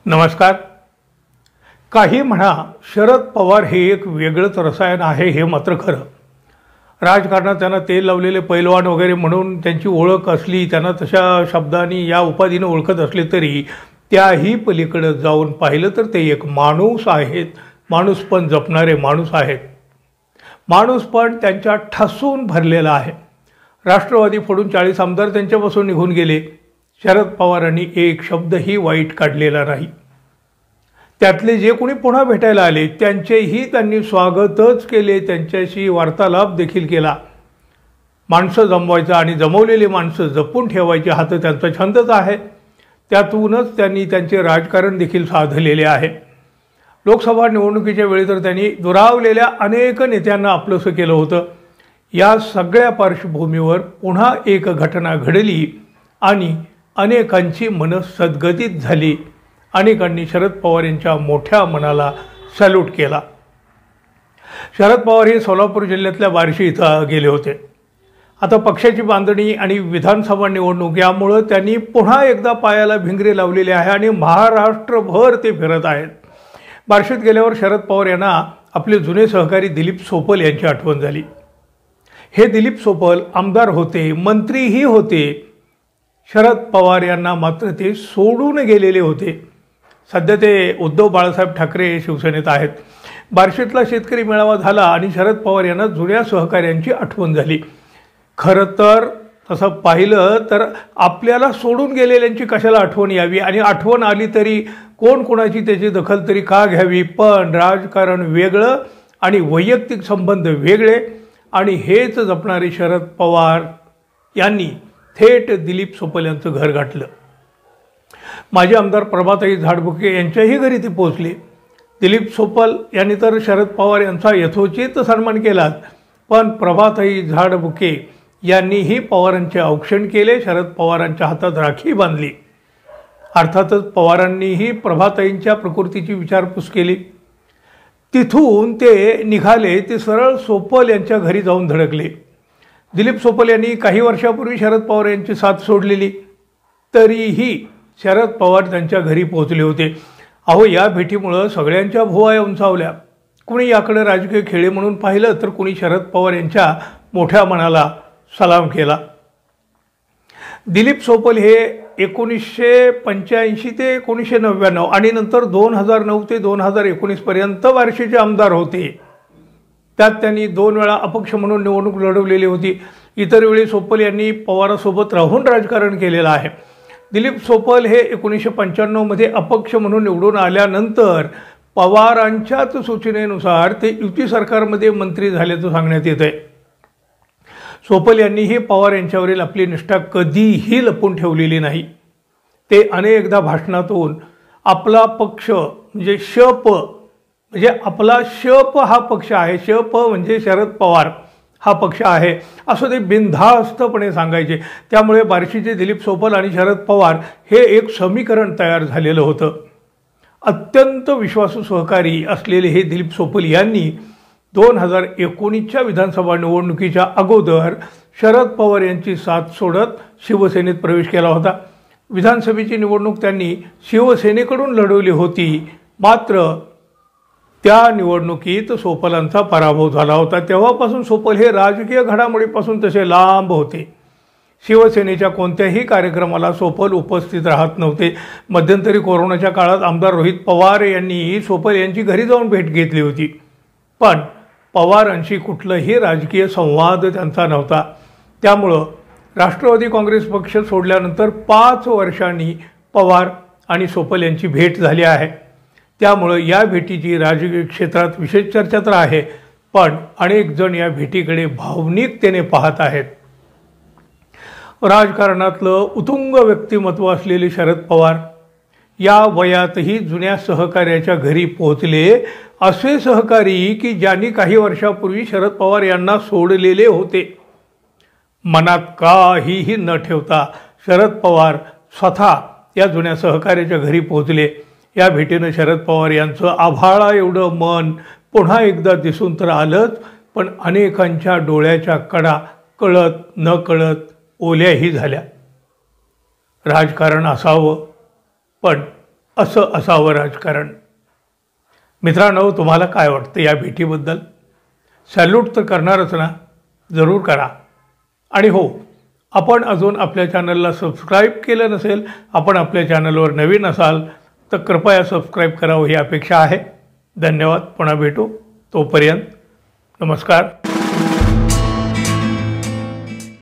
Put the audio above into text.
नमस्कार. काही म्हणा, शरद पवार हे एक वेगळंच रसायन आहे हे मात्र खरं. राजकारणात त्यांना तेल लावलेले पैलवान वगैरे म्हणून त्यांची ओळख असली, त्यांना तशा शब्दांनी या उपाधीनं ओळखत असले तरी त्याही पलीकडे जाऊन पाहिलं तर ते एक माणूस आहेत. माणूस पण जपणारे माणूस आहेत. माणूस पण त्यांच्या ठासून भरलेला आहे. राष्ट्रवादी फोडून 40 आमदार त्यांच्यापासून निघून गेले. शरद पवारांनी एक शब्दही वाईट काढलेला नाही. त्यातले जे कोणी पुन्हा भेटायला आले त्यांचेही त्यांनी स्वागतच केले, त्यांच्याशी वार्तालाप देखील केला. माणसं जमवायचं आणि जमवलेली माणसं जपून ठेवायची हा तर त्यांचा छंदच आहे. त्यातूनच त्यांनी त्यांचे राजकारण देखील साधलेले आहे. लोकसभा निवडणुकीच्या वेळी तर त्यांनी दुरावलेल्या अनेक नेत्यांना आपलंसं केलं होतं. या सगळ्या पार्श्वभूमीवर पुन्हा एक घटना घडली आणि अनेकांची मनं सद्गतीत झाली. अनेकांनी शरद पवार यांच्या मोठ्या मनाला सॅल्यूट केला. शरद पवार हे सोलापूर जिल्ह्यातल्या बार्शी इथं गेले होते. आता पक्षाची बांधणी आणि विधानसभा निवडणूक यामुळं त्यांनी पुन्हा एकदा पायाला भिंगरे लावलेले आहे आणि महाराष्ट्रभर ते फिरत आहेत. बार्शीत गेल्यावर शरद पवार यांना आपले जुने सहकारी दिलीप सोपल यांची आठवण झाली. हे दिलीप सोपल आमदार होते, मंत्रीही होते. शरद पवार यांना मात्र ते सोडून गेलेले होते. सध्या ते उद्धव बाळासाहेब ठाकरे शिवसेनेत आहेत. बार्शीतला शेतकरी मेळावा झाला आणि शरद पवार यांना जुन्या सहकाऱ्यांची आठवण झाली. खरं तर तसं पाहिलं तर आपल्याला सोडून गेलेल्यांची कशाला आठवण यावी, आणि आठवण आली तरी कोण कोणाची त्याची दखल तरी का घ्यावी. पण राजकारण वेगळं आणि वैयक्तिक संबंध वेगळे, आणि हेच जपणारे शरद पवार यांनी थेट दिलीप सोपल यांचं घर गाठलं. माजी आमदार प्रभाताई झाडबुके यांच्याही घरी ते पोहोचले. दिलीप सोपल यांनी तर शरद पवार यांचा यथोचित सन्मान केलाच, पण प्रभाताई झाडबुके यांनीही पवारांचे औक्षण केले. शरद पवारांच्या हातात राखी बांधली. अर्थातच पवारांनीही प्रभाताईंच्या प्रकृतीची विचारपूस केली. तिथून ते निघाले ते सरळ सोपल यांच्या घरी जाऊन धडकले. दिलीप सोपल यांनी काही वर्षापूर्वी शरद पवार यांची साथ सोडलेली, तरीही शरद पवार त्यांच्या घरी पोहोचले होते. अहो, या भेटीमुळं सगळ्यांच्या भुवया उंचावल्या. कुणी याकडे राजकीय खेळे म्हणून पाहिलं तर कुणी शरद पवार यांच्या मोठ्या मनाला सलाम केला. दिलीप सोपल हे 1985 ते 1999 आणि नंतर 2009 ते 2019 पर्यंत बार्शीचे आमदार होते. त्यात त्यांनी 2 वेळा अपक्ष म्हणून निवडणूक लढवलेली होती. इतर वेळी सोपल यांनी पवारांसोबत राहून राजकारण केलेलं आहे. दिलीप सोपल हे 1995 अपक्ष म्हणून निवडून आल्यानंतर पवारांच्याच सूचनेनुसार ते युती सरकारमध्ये मंत्री झाल्याचं सांगण्यात येत आहे. सोपल यांनीही पवार यांच्यावरील आपली निष्ठा कधीही लपून ठेवलेली नाही. ते अनेकदा भाषणातून आपला पक्ष म्हणजे शप, म्हणजे आपला शप हा पक्ष आहे, शप म्हणजे शरद पवार हा पक्ष आहे असं ते बिनधास्तपणे सांगायचे. त्यामुळे बार्शीचे दिलीप सोपल आणि शरद पवार हे एक समीकरण तयार झालेलं होतं. अत्यंत विश्वासू सहकारी असलेले हे दिलीप सोपल यांनी 2019च्या विधानसभा निवडणुकीच्या अगोदर शरद पवार यांची साथ सोडत शिवसेनेत प्रवेश केला होता. विधानसभेची निवडणूक त्यांनी शिवसेनेकडून लढवली होती, मात्र त्या निवडणुकीत सोपलांचा पराभव झाला होता. तेव्हापासून सोपल हे राजकीय घडामोडीपासून तसे लांब होते. शिवसेनेच्या कोणत्याही कार्यक्रमाला सोपल उपस्थित राहत नव्हते. मध्यंतरी कोरोनाच्या काळात आमदार रोहित पवार यांनी सोपल यांची घरी जाऊन भेट घेतली होती, पण पवारांशी कुठलंही राजकीय संवाद त्यांचा नव्हता. त्यामुळं राष्ट्रवादी काँग्रेस पक्ष सोडल्यानंतर 5 वर्षांनी पवार आणि सोपल यांची भेट झाली आहे. त्यामुळं या भेटीची राजकीय क्षेत्रात विशेष चर्चा तर आहे, पण अनेक जण या भेटीकडे भावनिकतेने पाहत आहेत. राजकारणातलं उत्तुंग व्यक्तिमत्व असलेले शरद पवार या वयातही जुन्या सहकार्याच्या घरी पोहोचले. असे सहकारी की ज्यांनी काही वर्षापूर्वी शरद पवार यांना सोडलेले होते. मनात काहीही न ठेवता शरद पवार स्वतः या जुन्या सहकार्याच्या घरी पोहोचले. या भेटीनं शरद पवार यांचं आभाळा एवढं मन पुन्हा एकदा दिसून तर आलंच, पण अनेकांच्या डोळ्याच्या कडा कळत न कळत ओल्याही झाल्या. राजकारण असावं, पण असं असावं राजकारण. मित्रांनो, तुम्हाला काय वाटतं या भेटीबद्दल? सॅल्यूट तर करणारच ना? जरूर करा. आणि हो, आपण अजून आपल्या चॅनलला सबस्क्राईब केलं नसेल, आपण आपल्या चॅनलवर नवीन असाल तर कृपया सबस्क्राईब करावं ही अपेक्षा आहे. धन्यवाद. पुन्हा भेटू. तोपर्यंत नमस्कार.